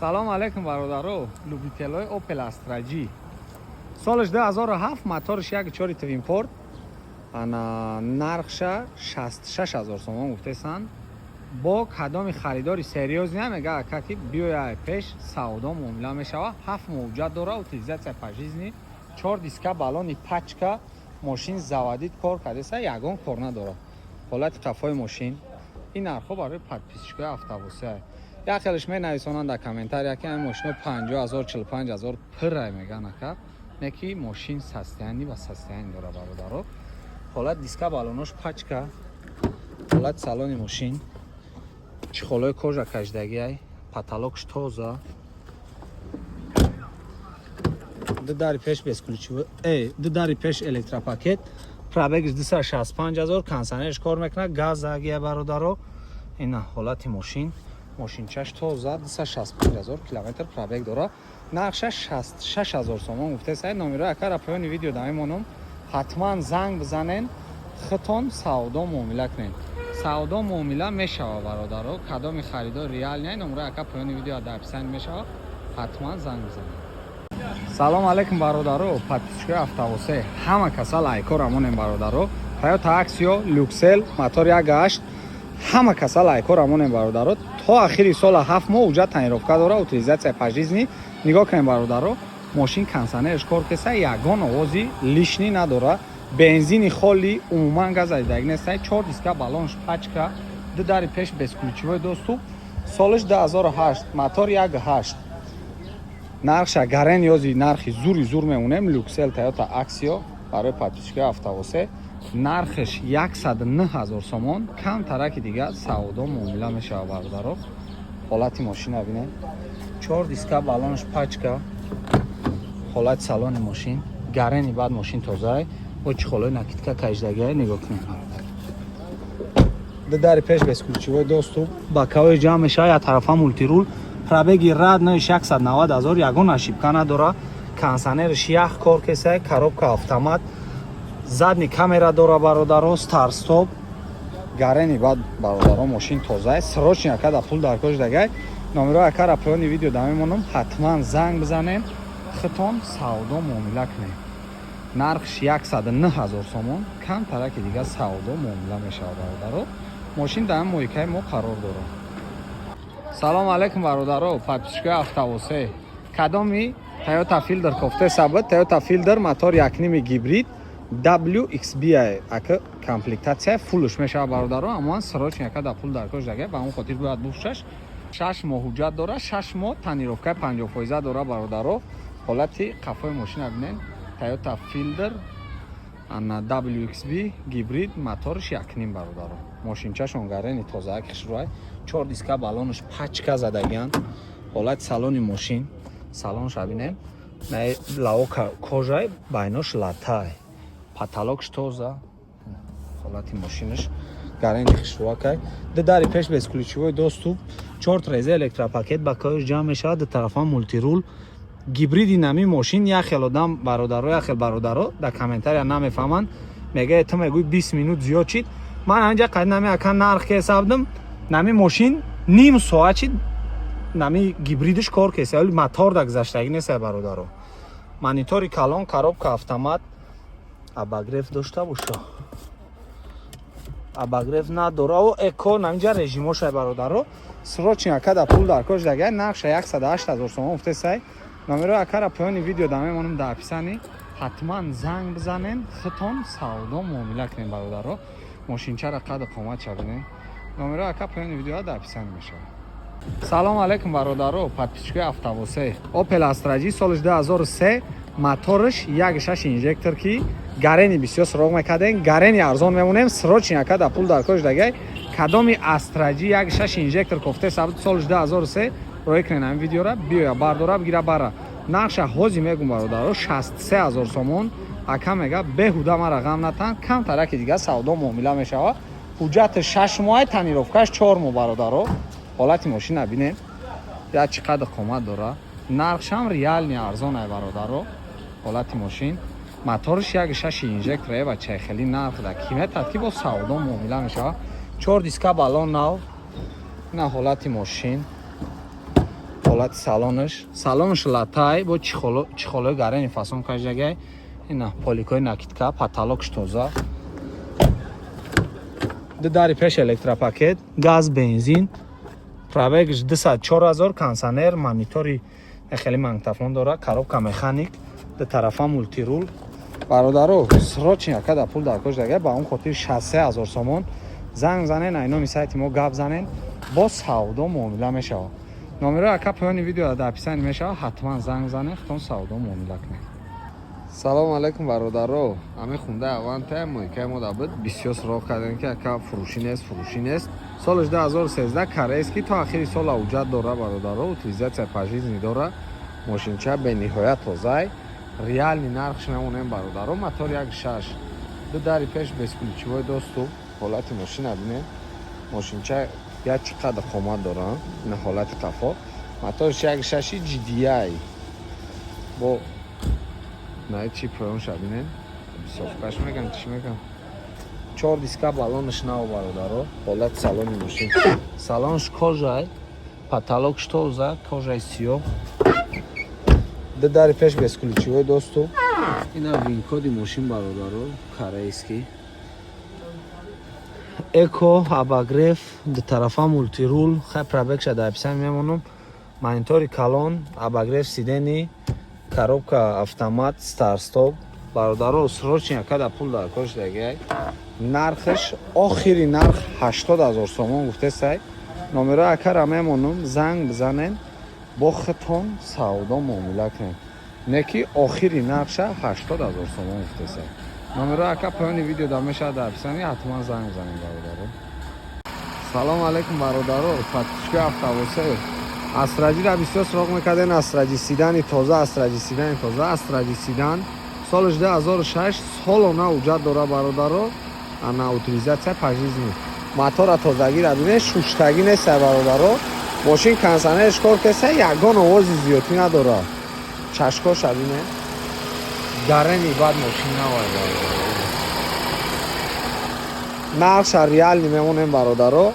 салом алейкум бародаро. Любителои Opel Astra G. Солиш 2007 моториш 1.4 твинпорт. Ана нархша 66000 сомон гуфтесан. бо кадоми харидори серьёз намега акаки биёяй пеш савдо муомила мешава. 7 мавҷат дора, утилизатсия пажизни, 4 диска балони пачка, мошин заводид кор кардеса, ягон кор надора. ҳолати қафои мошин. ин нархҳо барои подписчикои автобусе. Я хелиш менависонанд дар комментария ки ин мошино 50000 45000 пиррай меган ака. Неки мошин састяни ва састяни дора бародаро. ҳолат диска балонош пачка, ҳолат салони мошин, чихолои кожа каждагиай, потолокш тоза. Дудари пеш безключивой, дудари пеш электропакет, пробегш 265000, кондиционерш кор мекунад, газ загия бародаро. Ина ҳолати мошин, мошинчаш тоза, 265000 километр пробег дора. нархша 66000 сомон гуфтесай. номерои акара поёни видео дамемонум. ҳатман занг бизанен, хитон савдо муомила кунен. савдо муомила мешава бародаро. кадоми харидор реал не, номерои ака поёни видео дар описание мешава. ҳатман занг бизанен. салом алейкум бародаро, подписчикои автовосе. ҳама каса лайкор амонем бародаро. Toyota Axio Luxel мотор 1.8. ҳама каса лайкор амонем бародаро. то ахири сола 7 моҳ уҷа танировка дора, утилизатсия пажизни. нигоҳ кунем бародаро. мошин кондиционерш кор кеса, ягон овози лишнӣ надора. бензини холи, умуман газадидаг нестай. 4 диска балонш пачка, дудари пеш безключивой доступ. солиш 2008, мотор 1.8. нархша гарен ёзи нархи зур меунем. Luxel Toyota Axio барои подписчикои автовосе. нархш 109000 сомон. кам тараки дига савдо муомила мешава бародаро. ҳолати мошина бинед. 4 диска балонш пачка, ҳолати салони мошин, гарени баъд мошин тозаи, бо чихолои накидка каждагиай нигоҳ кунед. дудари пеш безключивой доступ, бакаҳои ҷамъ мешава, яктарафа мултирул, пробеги рад 190000, ягон ошибка надора. кондиционерш ях кор кесай, коробка автомат, задни камера дора бародаро, старт стоп, гарени баъд бародаро мошин тозаи, срочни акада пул дар кош дагай. номерои акара поёни видео дамемонум. ҳатман занг бизанем, хитон савдо муомила кунем. нархш 109000 сомон. кам тараки дига савдо муомила мешава бародаро. мошин дар моҳикаи мо қарор дорад. салом алейкум бародаро, подписчикои автовосе. кадоми Toyota Fielder кофте сабад, Toyota Fielder мотор 1.5 гибрид WXB ака комплектация фулш мешава бародаро. аммо срочни акада пул дар кош дагай, ба он хотир бояд буфшаш. 6 моҳ ҳуҷҷат дора, 6 моҳ танировкаи 50% дора бародаро. ҳолати қафои мошина бинен. Toyota Fielder ана WXB гибрид моторш 1.5 бародаро. мошинчашон гарени тозаак хишруай, 4 диска балонш пачка задагиан. ҳолати салони мошин, салонш бинен. най лао кожай, байнош латай, потолокш тоза. ҳолати мошинаш гарени хишруакай. дудари пеш безключивой доступ, 4 резе электропакет, бакаҳоиш ҷамъ мешавад, ду тарафа мултирул. гибриди нами мошин. яхел одам бародаро, яхел бародаро дар комментария намефаҳманд, мега ту мегӯй 20 минут зиёд чид. ман анҷа қайд нами ака нарх кесабдим, нами мошин ним соат чид, нами гибридиш кор кеса, вали мотор да гузаштагӣ неста бародаро. монитори калон, коробка автомат, абагреф дошта боша, абагреф надора, о эко наминҷа режимошай бародаро. срочни акада пул дар кош дагай. нархша 108000 сомон гуфтесай. номерои акара поёни видео дамемонум дар описание. ҳатман занг бизанен, хитон савдо муомила кунен бародаро. мошинчара қади қоматша бинен. номерои ака поёни видео дар описание мешавад. салом алейкум бародаро, подписчикои автовосе. Opel Astra G солиш 2003, моторш 1.6 инжектор ки гарени бисёр суроғ мекардем, гарени арзон мемонем. срочни акада пул дар кош дагай. кадоми Astra G 1.6 инжектор кофте сабд солиш 2003 роӣ кунен ҳамин видеора, биёя бардора бигира бара. нархша ҳози мегум бародаро 63000 сомон. ака мега беҳуда мара ғам натан, кам тараки дига савдо муомила мешава. ҳуҷҷати 6 моҳ, танировкаш 4 моҳ бародаро. ҳолати мошина бинен, я чӣ қадр қомат дора. нархшам реални арзонай бародаро. ҳолати мошин, моторш 1.6 инжектор ва чайхели нарх да ки метад ки бо савдо муомила мешава. 4 диска балон нав. ина ҳолати мошин, حالت سالنش لاتای با چخولو گرین فاسون کجگه اینا پولیکوی نکیتکا پاتالوکش توزا داری پیش الکتراپاکت گاز بنزین پرابگش 24000 کانسانر مانیتوری خیلی مانگتافون داره коробка механик до طرفا مولتی رول برادرو سروچ یکا پول در کش دیگه با اون خاطر 63000 سومون زنگ زنن اینا می سایت ما گپ زنن با سودا معامله میشه نمره اکا پایان ویدیو در پیشن میشه حتما زنگ زنه خودتون سودا معامله کنه سلام علیکم برادرو همه خونده اوانت مویکای ما دابد بسیار سراغ کردن که اکا فروشی نیست سالش 2013 کاره‌ایست که تا آخری سال اوجد داره برادرو اوتیلیزاسیا پاژیزنی داره ماشینچه به نهایت تازه ریال نرخش میمونه برادرو موتور 1.6 دو دری پیش بسکولیچوی دوستو حالت ماشین ببینه ماشینچه یا چقدر قیمت داره نه حالت کفا موتورش 1.6 جی دی آی با نه چی پرونش ببینه صفقش میگم چی میگم 4 دیسکا بالونش نو برادرو حالت سالن ماشین سالنش کожа потолок توزه کожа سیاه دو داری پیش بسکولیچوی دوستو اینا وین کودی ماشین برادرو корейский اکو اباگرف دو طرفا مولتی رول خیلی پرابکش در پیشن میمونم مانیتوری کالون اباگرف سیدنی коробка автомат стар стоп برادرو سروچ یکا در پول در کش دیگه نرخش آخری نرخ 80000 سومون گفته سای نمره اکا را میمونم زنگ بزنن با خطون سودا معامله کنن نکی آخری نرخش 80000 سومون گفته سای نمره اکا پایان ویدیو دامشه در پیشنی حتما زنگ بزنین برادرو سلام علیکم برادرو پاتیشکو افطابوسه استراجی را بسیار سراغ میکردن استراجی سیدن تازه استراجی سیدن سالش 2006 سال نه اوجد داره برادرو انا اوتیلیزاسیا پاژیزنی موتور تازگی را ببینید شوشتگی نیست برادرو ماشین کنسانرش کار کسه یگان آواز زیادی نداره چشکاش ببینید گرمی بعد ماشین نوای نرخش ریال میمونه برادرو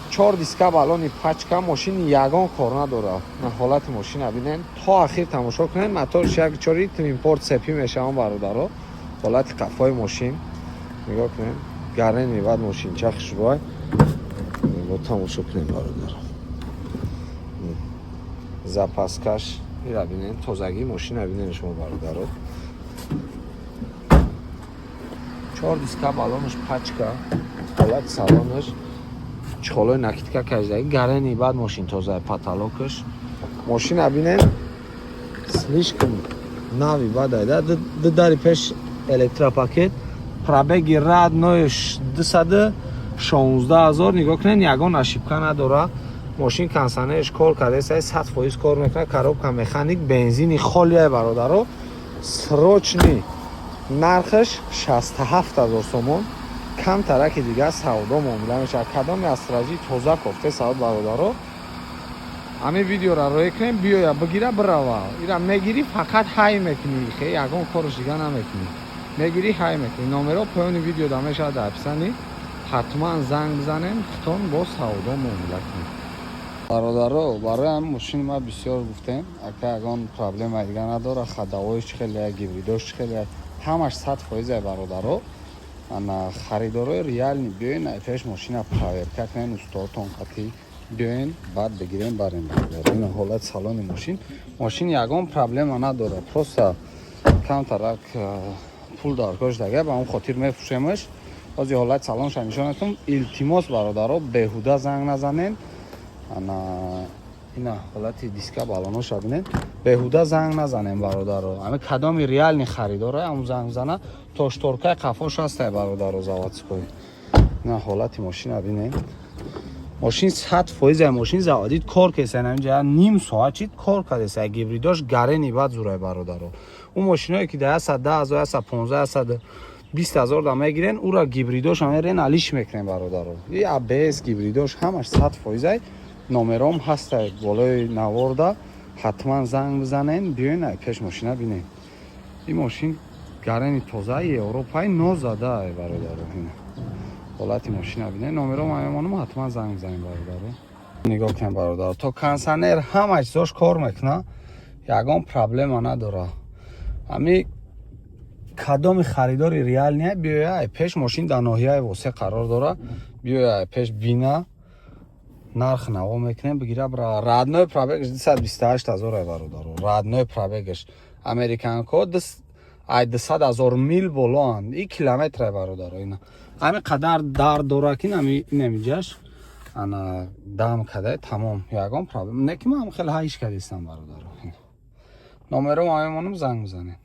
4 دیسکا بالونی پاچکا ماشین یگان کار نداره نه حالت ماشین ببینید تا اخیر تماشا کنین موتورش یک چوری تو ایمپورت سپی میشه اون برادرو حالت قفای ماشین نگاه کنین گرمی بعد ماشین چخش روی نگاه تماشا کنین برادرو زپاسکش این ببینین تازگی ماشین ببینین شما برادرو 4 دیسکا بالونش پاچکا حالت سالانش چخولوی نکیتکا کجدگی گرنی بعد ماشین تازه پاتالوکش ماشین ببینین слишком ناوی بعد ایده دو داری پیش الکتراپاکت پرابگی راد نوش 216000 نگاه کنین یگان اشیبکا نداره ماشین کنسانرش کار کرده 100% کار میکنه коробка مکانیک بنزینی خالیه برادرو سروچنی نرخش 67000 سومون کم ترک دیگه سودا معامله میشه کدام استراجی تازه گفته سواد برادرو همین ویدیو را روی کنیم بیا بگیره بروا اینا میگیری فقط های میکنی خیلی یگان کارش دیگه نمیکنی میگیری های میکنی نمره پایان ویدیو دامه شاید اپسنی حتما زنگ بزنین خودتون با سودا معامله کنید برادرو برای هم ماشین ما بسیار گفتیم اگه یگان پرابلم دیگه نداره خداوایش خیلی گیبریداش خیلی همش 100% برادرو انا خریدارای ریال بیاین ایفش ماشین پراورکا کنین استادتون قطعی بیاین بعد بگیرین برین این حالت سالن ماشین یگان پرابلم نداره پروستا کم ترک پول دارکاش دیگه با اون خاطر میفروشیمش از حالت سالنش نشونتون التماس برادرو بهوده زنگ نزنین انا اینا حالت دیسکا بالونش ببینید بهوده زنگ نزنین برادرو همه کدام ریال نی خریداره هم زنگ زنه تاشتورکه قفاش هست برادرو زاواتسکوی نه حالت ماشین ببینید ماشین 100% ماشین زادید کار کسن اینجا نیم ساعت چیت کار کرده سه گیبریداش گرنی بعد زورای برادرو اون ماشینایی که 110,000 115,000 20000 دام میگیرن او را گیبریداش هم رن علیش میکنن برادرو این ابس گیبریداش همش 100% نمرام هست بالای نوارده حتما زنگ بزنین بیاین پیش ماشین ببینین این ماشین گرنی تازه اروپایی نوزده برادرو حالت ماشین ببینین نمرام هممونم حتما زنگ بزنین برادرو نگاه کن برادر، تو کانسانر همه چیزاش کار میکنه، یگان پرابلم نداره. امی کدام خریداری ریال نه بیای پیش ماشین در ناحیه واسه قرار داره، بیای پیش بینا نرخ نوا میکنه بگیره برا رادنوی پرابگش 228,000 برادر. رادنوی پرابگش امریکن کد 200,000 میل بلند 1 کیلومتر برادر. اینا همین قدر در داره که نمیجاش انا دام کده تمام یگان پرابلم نه که من خیلی هایش کردیستم برادر. نمره ما همونم زنگ بزنیم.